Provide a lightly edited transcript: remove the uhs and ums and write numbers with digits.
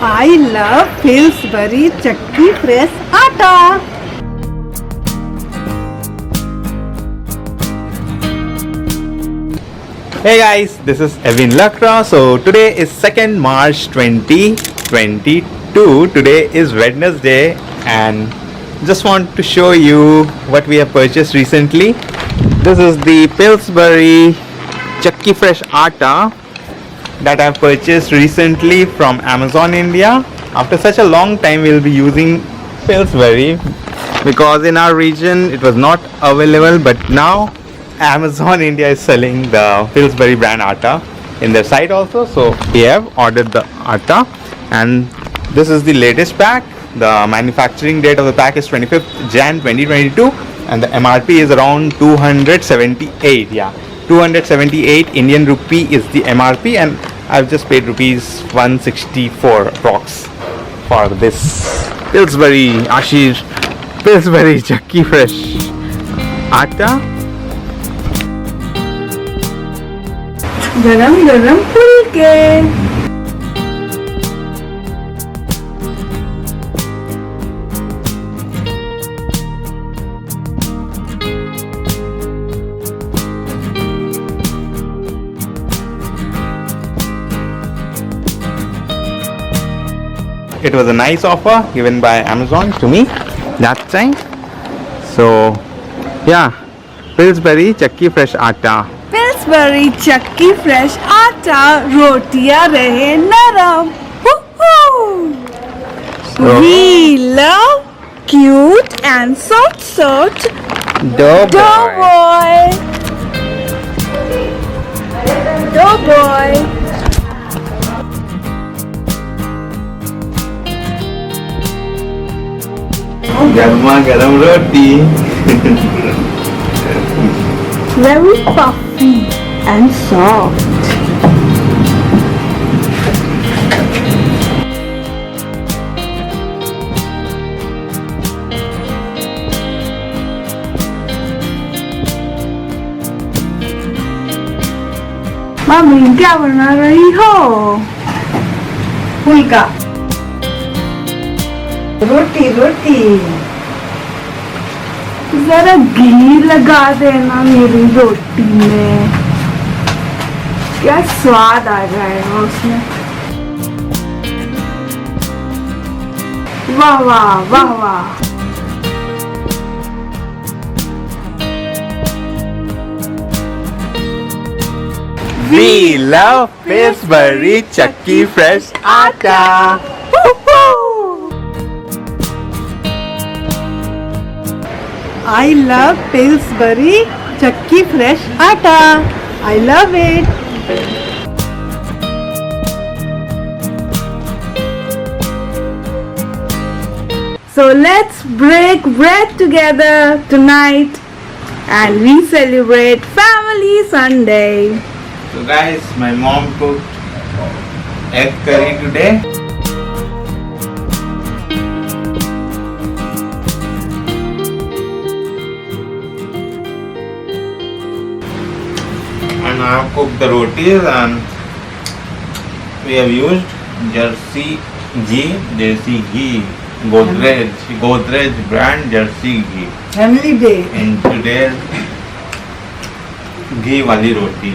I love Pillsbury Chakki fresh atta. Hey guys, this is Evewin Lakra. So today is 2nd March 2022. Today is Wednesday and just want to show you what we have purchased recently. This is the Pillsbury Chakki fresh atta that I have purchased recently from Amazon India. After such a long time we'll be using Pillsbury because in our region it was not available, but now Amazon India is selling the Pillsbury brand atta in their site also. So we have ordered the atta and this is the latest pack. The manufacturing date of the pack is 25th Jan 2022 and the MRP is around 278. Yeah, 278 Indian rupee is the MRP and I've just paid rupees 164 approx for this Pillsbury Chakki fresh atta. गरम गरम फुलके. It was a nice offer given by Amazon to me that time. So yeah, Pillsbury Chakki fresh atta. Pillsbury Chakki fresh atta, रोटियां रहे नरम. We love cute and soft dough boy. Garma garam roti. Very puffy and soft. Mummy क्या बना रही हो? फुलका. रोटी जरा घी लगा देना मेरी रोटी में, क्या स्वाद आ जाएगा उसमें. वाह वाह वाह वाह. We love Pillsbury Chakki fresh atta. I love Pillsbury Chakki fresh atta. I love it. So let's break bread together tonight and we celebrate Family Sunday. So guys, my mom cooked egg curry today. And I have cooked the rotis and we have used Jersey Ghee, Godrej brand Jersey Ghee. Family Day. And today's ghee wali roti.